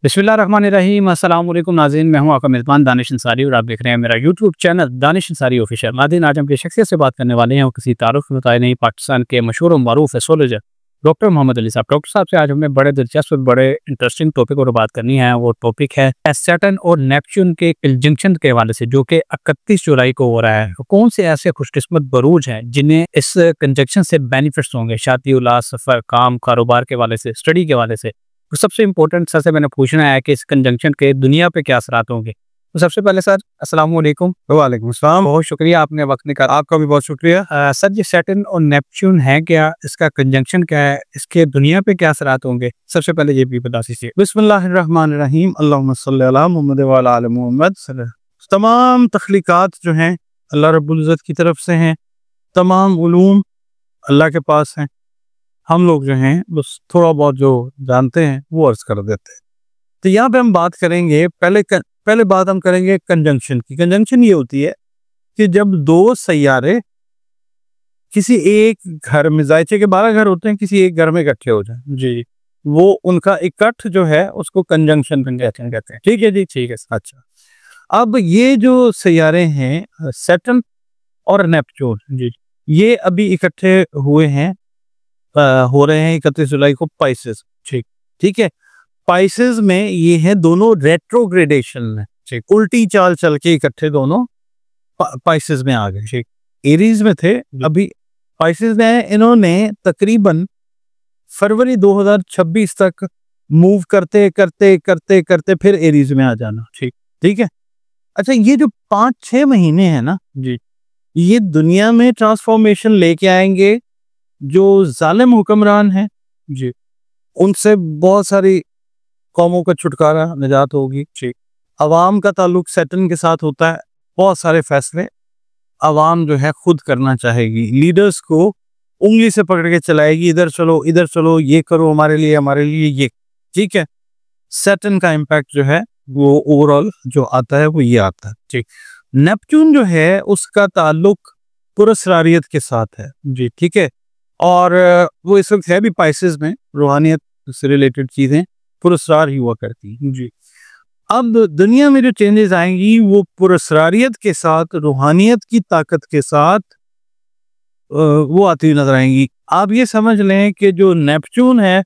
बिस्मिल्लाहिर्रहमानिर्रहीम। अस्सलाम वालेकुम नाज़रीन, मैं हूं आपका मेज़बान दानिश अंसारी और आप देख रहे हैं मेरा YouTube channel Danish Ansari official. नाज़रीन, आज हम किस शख्सियत से बात करने वाले हैं, वो किसी तारुफ के मुताबिक नहीं, पाकिस्तान के मशहूर और मारूफ एस्ट्रोलॉजर डॉक्टर मोहम्मद अली साहब। डॉक्टर साहब से आज हमें बड़े दिलचस्प बड़े इंटरेस्टिंग टॉपिक पर बात करनी है। वो टॉपिक है सैटर्न और नेपच्यून के कंजंक्शन के हवाले से, जो कि 31 जुलाई को हो रहा है। कौन से ऐसे खुशकिस्मत बरूज हैं जिन्हें इस कंजंक्शन से बेनिफिट्स होंगे, शादी, औलाद, सफर, काम, कारोबार के हवाले से, स्टडी के हवाले से। तो सबसे इम्पोर्टेंट सर से मैंने पूछना है कि इस कंजंक्शन के दुनिया पे क्या असरात होंगे। तो सबसे पहले सर, अस्सलाम वालेकुम। वालेकुम अस्सलाम। बहुत शुक्रिया, आपने वक्त निकाला। आपका भी बहुत शुक्रिया। सर, ये सैटर्न और नेपच्यून है क्या, इसका कंजंक्शन क्या है, इसके दुनिया पे क्या असरात होंगे, सबसे पहले ये भी बता दीजिए। बिस्मिल्लाहिर्रहमानिर्रहीम, अल्लाहुम्मा सल्ली अला मुहम्मद व अला आलि मुहम्मद। तमाम तख्लीकात जो हैं अल्लाह रब्बुल इज़्ज़त की तरफ से हैं, तमाम उलूम अल्लाह के पास हैं। हम लोग जो हैं बस थोड़ा बहुत जो जानते हैं वो अर्ज कर देते हैं। तो यहाँ पे हम बात करेंगे, पहले बात हम करेंगे कंजंक्शन की। कंजंक्शन ये होती है कि जब दो सैयारे किसी एक घर में, जायचे के 12 घर होते हैं, किसी एक घर में इकट्ठे हो जाए जी, वो उनका इकट्ठ जो है उसको कंजंक्शन कहते हैं। ठीक है जी, ठीक है। अच्छा, अब ये जो सैयारे हैं सैटर्न और नेपच्यून जी, ये अभी इकट्ठे हुए हैं, हो रहे हैं 31 जुलाई को पाइसेस। ठीक है। पाइसेस में ये है दोनों रेट्रोग्रेडेशन में, ठीक, उल्टी चाल चल के इकट्ठे दोनों पाइसेस में आ गए। ठीक, एरीज में थे, अभी पाइसेस में। इन्होंने तकरीबन फरवरी 2026 तक मूव करते करते करते करते फिर एरीज में आ जाना। ठीक है। अच्छा, ये जो 5-6 महीने हैं ना जी, ये दुनिया में ट्रांसफॉर्मेशन लेके आएंगे। जो जालिम हुक्मरान हैं जी, उनसे बहुत सारी कौमों का छुटकारा, निजात होगी। ठीक, अवाम का ताल्लुक सैटर्न के साथ होता है। बहुत सारे फैसले अवाम जो है खुद करना चाहेगी, लीडर्स को उंगली से पकड़ के चलाएगी, इधर चलो इधर चलो, ये करो हमारे लिए ये। ठीक है। सैटर्न का इम्पैक्ट जो है वो ओवरऑल जो आता है वो ये आता है। ठीक, नेपच्यून जो है उसका ताल्लुक पुरस्कारियत के साथ है जी। ठीक है। और वो इस वक्त है भी पाइसेस में, रूहानियत से रिलेटेड चीजें पुरस्कार ही हुआ करती हैं जी। अब दुनिया में जो चेंजेस आएंगी वो पुरस्कारियत के साथ, रूहानियत की ताकत के साथ वो आती हुई नजर आएंगी। आप ये समझ लें कि जो नेपच्यून है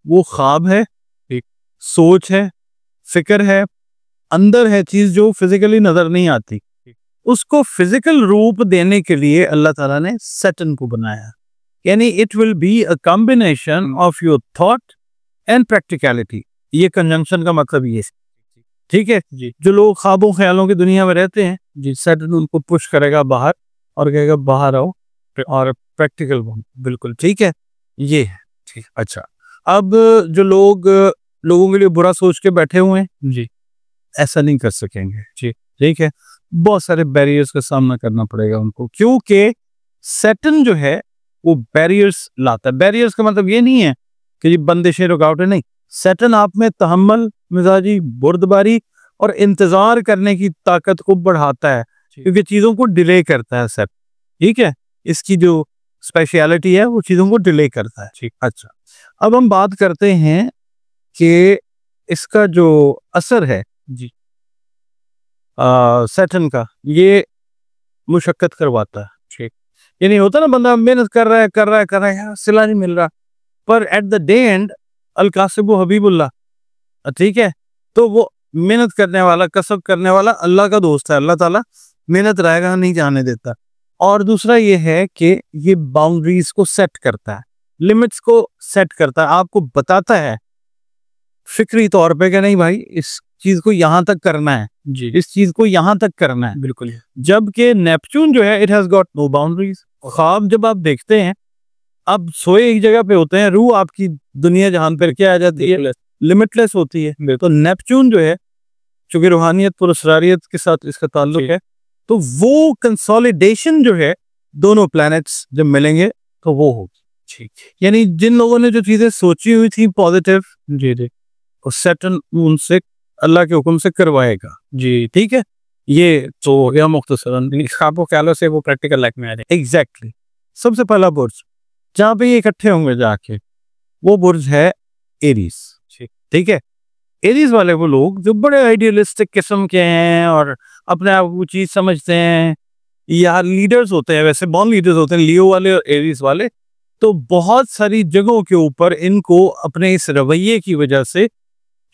वो ख्वाब है, एक सोच है, फिक्र है, अंदर है चीज जो फिजिकली नजर नहीं आती। उसको फिजिकल रूप देने के लिए अल्लाह ताला ने सैटर्न को बनाया। यानी it will be a combination of your thought and practicality. ये कंजंक्शन का मतलब ये है। ठीक है जी। जो लोग ख्वाबों ख्यालों की दुनिया में रहते हैं जी, सैटर्न उनको पुश करेगा बाहर और कहेगा बाहर आओ और प्रैक्टिकल बनो। बिल्कुल ठीक है, ये है। ठीक, अच्छा, अब जो लोगों के लिए बुरा सोच के बैठे हुए हैं जी, ऐसा नहीं कर सकेंगे जी। ठीक है। बहुत सारे बैरियर्स का सामना करना पड़ेगा उनको, क्योंकि सैटर्न जो है वो बैरियर्स लाता है। बैरियर्स का मतलब ये नहीं है कि ये बंदिशें, रुकावटें, नहीं। सैटर्न आप में तहम्मुल, मिजाजी, बुर्दबारी और इंतजार करने की ताकत को बढ़ाता है, क्योंकि चीजों को डिले करता है सैटर्न। ठीक है, इसकी जो स्पेशलिटी है वो चीजों को डिले करता है। ठीक, अच्छा, अब हम बात करते हैं कि इसका जो असर है जी सैटर्न का, ये मुशक्कत करवाता है। ठीक, ये नहीं होता ना, बंदा मेहनत कर रहा है यार, सिला नहीं मिल रहा, पर एट द डे एंड अल कासिबु हबीबुल्लाह। ठीक है, तो वो मेहनत करने वाला, कसब करने वाला अल्लाह का दोस्त है। अल्लाह ताला मेहनत रहेगा नहीं जाने देता। और दूसरा ये है कि ये बाउंड्रीज को सेट करता है, लिमिट्स को सेट करता है, आपको बताता है फिक्री तौर पे कि नहीं भाई, इस चीज को यहां तक करना है जी, इस चीज को यहां तक करना है। बिल्कुल। जबकि नेपच्यून जो है, it has got no boundaries. ख्वाब जब आप देखते हैं, अब सोए एक जगह पे होते हैं, रूह आपकी दुनिया जहां पर क्या आ जाती है, लिमिटलेस होती है। तो नेपच्यून जो है, चूंकि रूहानियत पुरस्कारियत के साथ इसका ताल्लुक है, तो वो कंसोलिडेशन जो है, दोनों प्लैनेट्स जब मिलेंगे तो वो होगी। ठीक, यानी जिन लोगों ने जो चीजें सोची हुई थी पॉजिटिव जी, सैटर्न उनसे अल्लाह के हुक्म से करवाएगा जी। ठीक है, ये तो या मुख्तसरन ख्वाबों ख्यालों से वो प्रैक्टिकल लाइफ में आ जाए। एग्जैक्टली। सबसे पहला बुर्ज जहाँ पे ये इकट्ठे होंगे जाके, वो बुर्ज है एरीज। ठीक है। एरीज वाले वो लोग जो बड़े आइडियलिस्टिक किस्म के हैं और अपने आप को चीज समझते हैं, या लीडर्स होते हैं, वैसे बॉर्न लीडर्स होते हैं लियो वाले और एरीज वाले, तो बहुत सारी जगहों के ऊपर इनको अपने इस रवैये की वजह से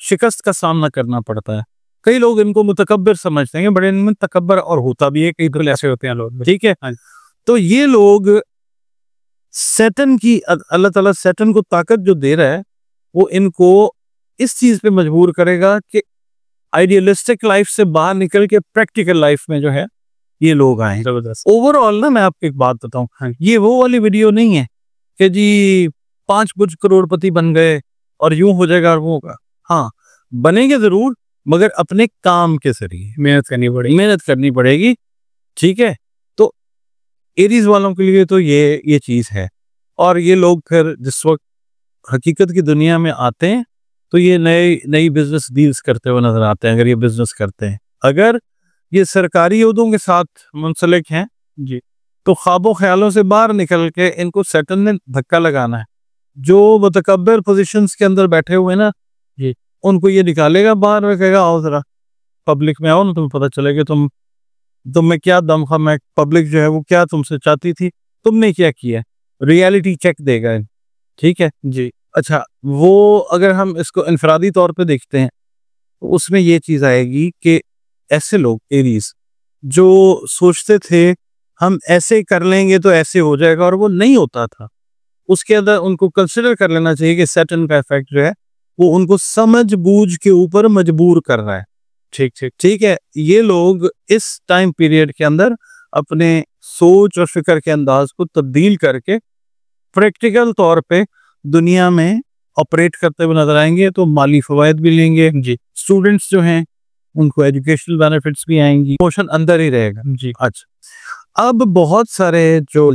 शिकस्त का सामना करना पड़ता है। कई लोग इनको मुतकब्बिर समझते हैं, बड़े इनमें तकब्बर और होता भी है, कई तो ऐसे होते हैं लोग, ठीक है। तो ये लोग सैटर्न की, अल्लाह ताला सैटर्न को ताकत जो दे रहा है वो इनको इस चीज पे मजबूर करेगा कि आइडियलिस्टिक लाइफ से बाहर निकल के प्रैक्टिकल लाइफ में जो है ये लोग आए। जबरदस्त। ओवरऑल ना मैं आपको एक बात बताऊं, ये वो वाली वीडियो नहीं है कि जी 5 बुर्ज करोड़पति बन गए और यूं हो जाएगा और वो होगा। हाँ, बनेंगे जरूर, मगर अपने काम के जरिए मेहनत करनी पड़ेगी। ठीक है। तो एरीज वालों के लिए तो ये चीज है। और ये लोग फिर जिस वक्त हकीकत की दुनिया में आते हैं तो ये नई बिजनेस डील्स करते हुए नजर आते हैं। अगर ये बिजनेस करते हैं, अगर ये सरकारी उहदों के साथ मुंसलिक हैं जी, तो ख्वाबों ख्यालों से बाहर निकल के इनको सैटर्न ने धक्का लगाना है। जो मुतकब्बिर पोजीशंस के अंदर बैठे हुए ना जी, उनको ये निकालेगा बाहर में, कहेगा आओ जरा पब्लिक में आओ ना, तुम्हें पता चलेगा तुम में क्या दमखम है, पब्लिक जो है वो क्या तुमसे चाहती थी, तुमने क्या किया, रियलिटी चेक देगा। ठीक है जी। अच्छा, वो अगर हम इसको इनफरादी तौर पे देखते हैं तो उसमें ये चीज आएगी कि ऐसे लोग एरीज जो सोचते थे हम ऐसे कर लेंगे तो ऐसे हो जाएगा और वो नहीं होता था, उसके अंदर उनको कंसिडर कर लेना चाहिए कि सैटर्न का इफेक्ट जो है वो उनको समझ बूझ के ऊपर मजबूर कर रहा है। ठीक है। ये लोग इस टाइम पीरियड के अंदर अपने सोच और फिक्र के अंदाज को तब्दील करके प्रैक्टिकल तौर पे दुनिया में ऑपरेट करते हुए नजर आएंगे। तो माली फवायद भी लेंगे जी, स्टूडेंट्स जो हैं उनको एजुकेशनल बेनिफिट्स भी आएंगी, मोशन अंदर ही रहेगा जी। अच्छा, अब बहुत सारे जो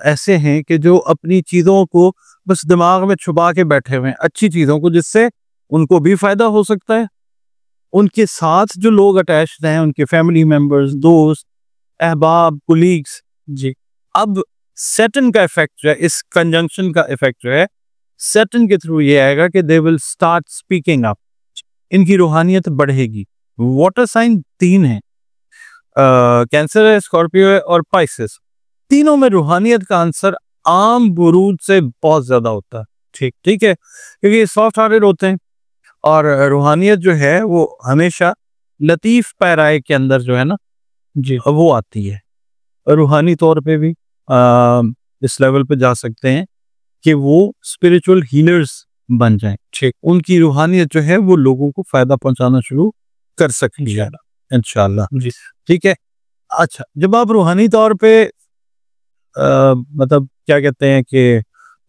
ऐसे हैं कि जो अपनी चीजों को बस दिमाग में छुपा के बैठे हुए हैं, अच्छी चीजों को जिससे उनको भी फायदा हो सकता है, उनके साथ जो लोग अटैच्ड हैं, उनके फैमिली मेंबर्स, दोस्त, अहबाब, कुलीग्स जी। अब सैटर्न का इफेक्ट जो है, इस कंजंक्शन का इफेक्ट जो है सैटर्न के थ्रू ये आएगा कि they will start speaking up, इनकी रूहानियत बढ़ेगी। वाटर साइन 3 है, कैंसर है, स्कॉर्पियो है और पाइसेस। तीनों में रूहानियत का आंसर आम बुरूद से बहुत ज्यादा होता है। ठीक है, क्योंकि ये सॉफ्ट हार्टेड होते हैं और रूहानियत जो है वो हमेशा लतीफ पैराए के अंदर जो है ना जी वो आती है। रूहानी तौर पे भी इस लेवल पे जा सकते हैं कि वो स्पिरिचुअल हीलर्स बन जाएं। ठीक, उनकी रूहानियत जो है वो लोगों को फायदा पहुंचाना शुरू कर सकती है इंशाल्लाह जी। ठीक है। अच्छा, जब आप रूहानी तौर पे मतलब क्या कहते हैं कि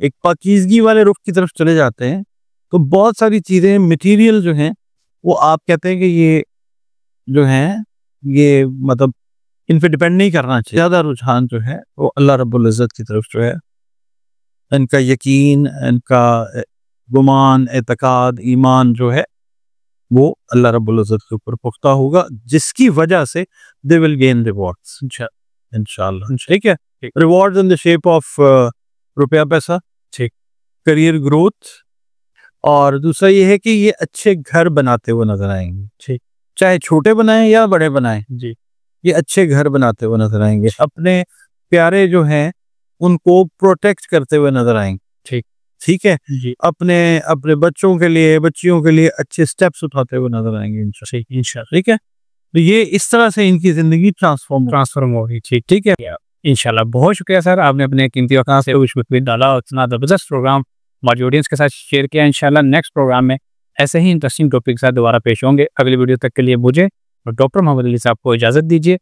एक पाकीज़गी वाले रुख की तरफ चले जाते हैं तो बहुत सारी चीजें मटेरियल जो हैं वो आप कहते हैं कि ये जो है ये मतलब इन पे डिपेंड नहीं करना चाहिए। ज्यादा रुझान जो है वो अल्लाह रब्बुल इज़्ज़त की तरफ जो है, इनका यकीन, इनका गुमान, एतकाद, ईमान जो है वो अल्लाह रब्बुल इज़्ज़त के ऊपर पुख्ता होगा, जिसकी वजह से दे विल गेन रिवॉर्ड्स इंशाल्लाह। ठीक है, rewards in the shape of रुपया पैसा, ठीक, करियर ग्रोथ, और दूसरा ये है कि ये अच्छे घर बनाते हुए नजर आएंगे। ठीक, चाहे छोटे बनाएं या बड़े बनाएं जी, ये अच्छे घर बनाते हुए नजर आएंगे, अपने प्यारे जो हैं उनको प्रोटेक्ट करते हुए नजर आएंगे। ठीक है जी, अपने बच्चों के लिए, बच्चियों के लिए अच्छे स्टेप्स उठाते हुए नजर आएंगे इंशाल्लाह। ठीक है, तो ये इस तरह से इनकी जिंदगी ट्रांसफॉर्म होगी। ठीक है इंशाल्लाह। बहुत शुक्रिया सर, आपने अपने कीमती वक्त से उसमें डाला और इतना ज़बरदस्त प्रोग्राम हमारी ऑडियंस के साथ शेयर किया। इंशाल्लाह नेक्स्ट प्रोग्राम में ऐसे ही इंटरेस्टिंग टॉपिक के साथ दोबारा पेश होंगे। अगली वीडियो तक के लिए मुझे और डॉक्टर मोहम्मद अली साहब को इजाज़त दीजिए।